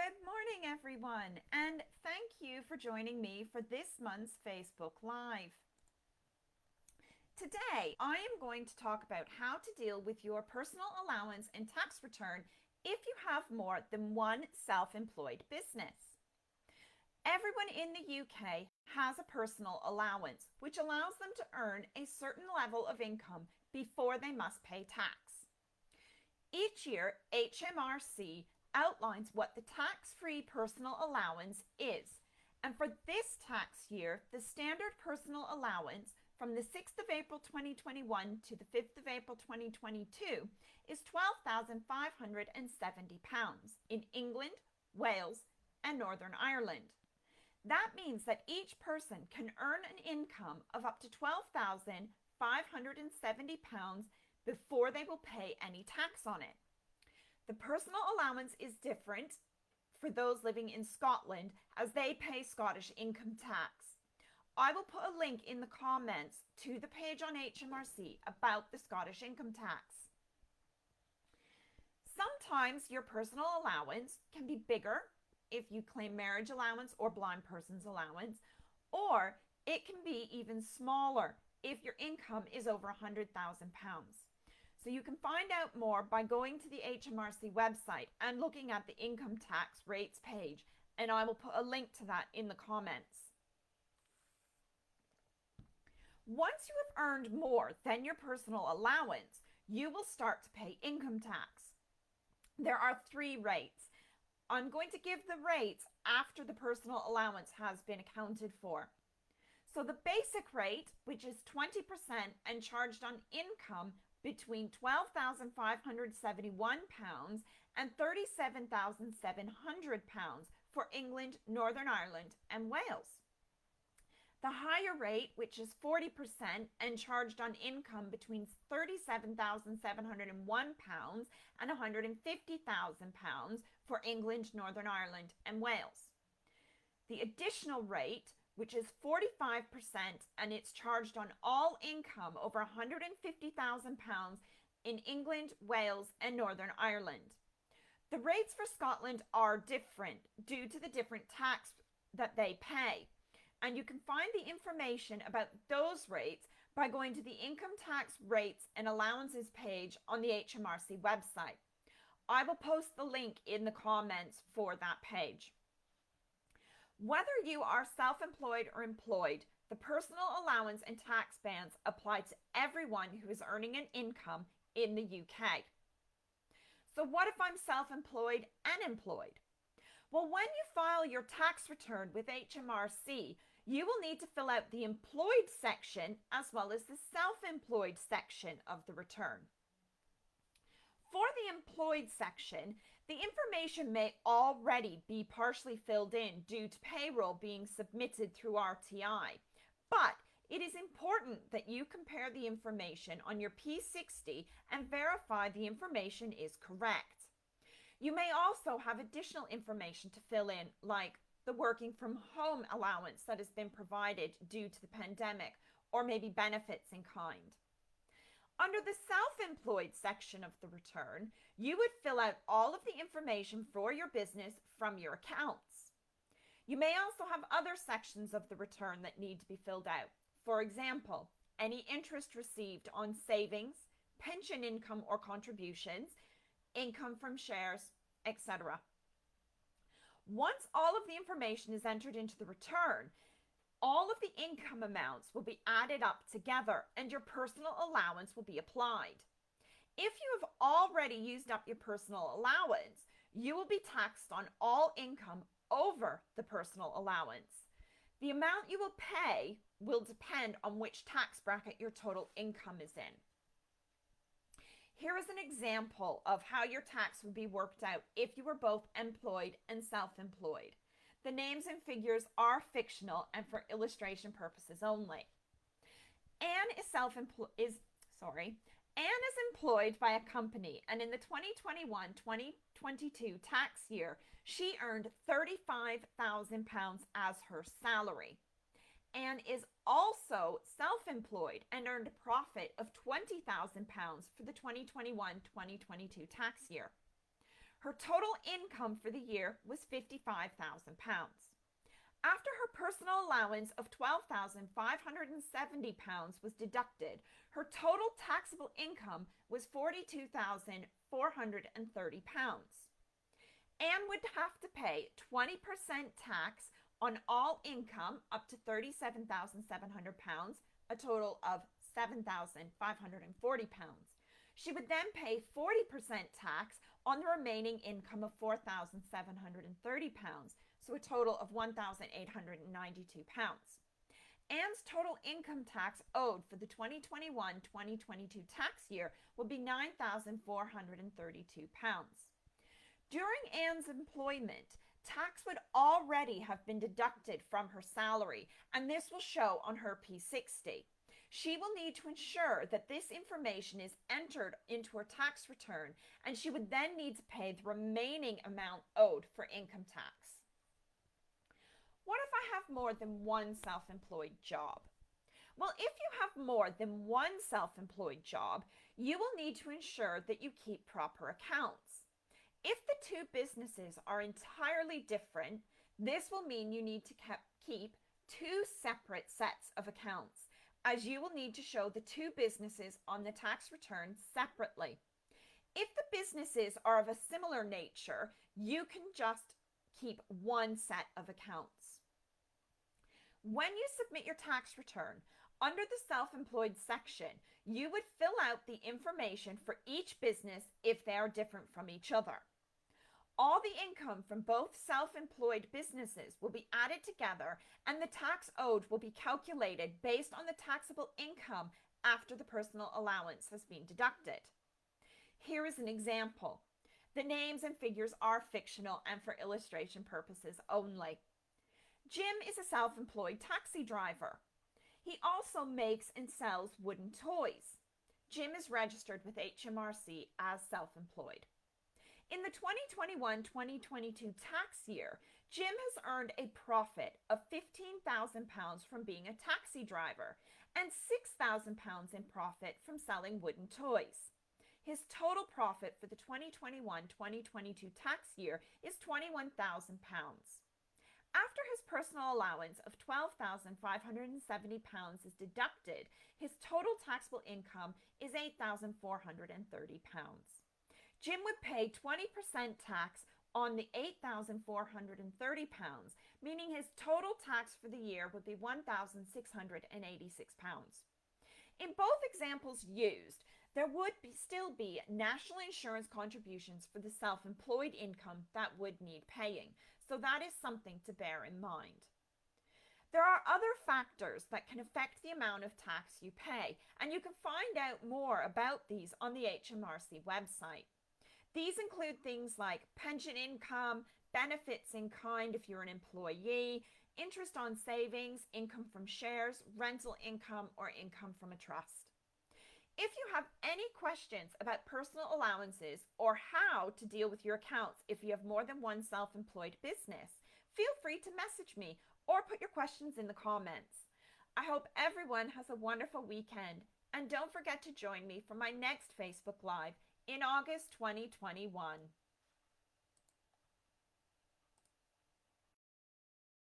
Good morning, everyone, and thank you for joining me for this month's Facebook Live. Today, I am going to talk about how to deal with your personal allowance and tax return if you have more than one self-employed business. Everyone in the UK has a personal allowance, which allows them to earn a certain level of income before they must pay tax. Each year, HMRC outlines what the tax-free personal allowance is. And for this tax year, the standard personal allowance from the 6th of April 2021 to the 5th of April 2022 is £12,570 in England, Wales, and Northern Ireland. That means that each person can earn an income of up to £12,570 before they will pay any tax on it. The personal allowance is different for those living in Scotland as they pay Scottish income tax. I will put a link in the comments to the page on HMRC about the Scottish income tax. Sometimes your personal allowance can be bigger if you claim marriage allowance or blind person's allowance, or it can be even smaller if your income is over £100,000. So you can find out more by going to the HMRC website and looking at the income tax rates page, and I will put a link to that in the comments. Once you have earned more than your personal allowance, you will start to pay income tax. There are 3 rates. I'm going to give the rates after the personal allowance has been accounted for. So the basic rate, which is 20% and charged on income between £12,571 and £37,700 for England, Northern Ireland, and Wales. The higher rate, which is 40% and charged on income between £37,701 and £150,000 for England, Northern Ireland, and Wales. The additional rate, which is 45%, and it's charged on all income over £150,000 in England, Wales, and Northern Ireland. The rates for Scotland are different due to the different tax that they pay. And you can find the information about those rates by going to the income tax rates and allowances page on the HMRC website. I will post the link in the comments for that page. Whether you are self-employed or employed, the personal allowance and tax bands apply to everyone who is earning an income in the UK. So what if I'm self-employed and employed? Well, when you file your tax return with HMRC, you will need to fill out the employed section as well as the self-employed section of the return. For the employed section, the information may already be partially filled in due to payroll being submitted through RTI, but it is important that you compare the information on your P60 and verify the information is correct. You may also have additional information to fill in, like the working from home allowance that has been provided due to the pandemic, or maybe benefits in kind. Under the self-employed section of the return, you would fill out all of the information for your business from your accounts. You may also have other sections of the return that need to be filled out. For example, any interest received on savings, pension income or contributions, income from shares, etc. Once all of the information is entered into the return, all of the income amounts will be added up together and your personal allowance will be applied. If you have already used up your personal allowance, you will be taxed on all income over the personal allowance. The amount you will pay will depend on which tax bracket your total income is in. Here is an example of how your tax would be worked out if you were both employed and self-employed. The names and figures are fictional and for illustration purposes only. Anne is employed by a company, and in the 2021-2022 tax year, she earned £35,000 as her salary. Anne is also self-employed and earned a profit of £20,000 for the 2021-2022 tax year. Her total income for the year was £55,000. After her personal allowance of £12,570 was deducted, her total taxable income was £42,430. Anne would have to pay 20% tax on all income up to £37,700, a total of £7,540. She would then pay 40% tax on the remaining income of £4,730, so a total of £1,892. Anne's total income tax owed for the 2021-2022 tax year would be £9,432. During Anne's employment, tax would already have been deducted from her salary, and this will show on her P60. She will need to ensure that this information is entered into her tax return, and she would then need to pay the remaining amount owed for income tax. What if I have more than one self-employed job? Well, if you have more than one self-employed job, you will need to ensure that you keep proper accounts. If the two businesses are entirely different, this will mean you need to keep two separate sets of accounts, as you will need to show the two businesses on the tax return separately. If the businesses are of a similar nature, you can just keep one set of accounts. When you submit your tax return, under the self-employed section, you would fill out the information for each business if they are different from each other. All the income from both self-employed businesses will be added together, and the tax owed will be calculated based on the taxable income after the personal allowance has been deducted. Here is an example. The names and figures are fictional and for illustration purposes only. Jim is a self-employed taxi driver. He also makes and sells wooden toys. Jim is registered with HMRC as self-employed. In the 2021-2022 tax year, Jim has earned a profit of £15,000 from being a taxi driver and £6,000 in profit from selling wooden toys. His total profit for the 2021-2022 tax year is £21,000. After his personal allowance of £12,570 is deducted, his total taxable income is £8,430. Jim would pay 20% tax on the £8,430, meaning his total tax for the year would be £1,686. In both examples used, there would still be national insurance contributions for the self-employed income that would need paying, so that is something to bear in mind. There are other factors that can affect the amount of tax you pay, and you can find out more about these on the HMRC website. These include things like pension income, benefits in kind if you're an employee, interest on savings, income from shares, rental income, or income from a trust. If you have any questions about personal allowances or how to deal with your accounts if you have more than one self-employed business, feel free to message me or put your questions in the comments. I hope everyone has a wonderful weekend, and don't forget to join me for my next Facebook Live in August 2021.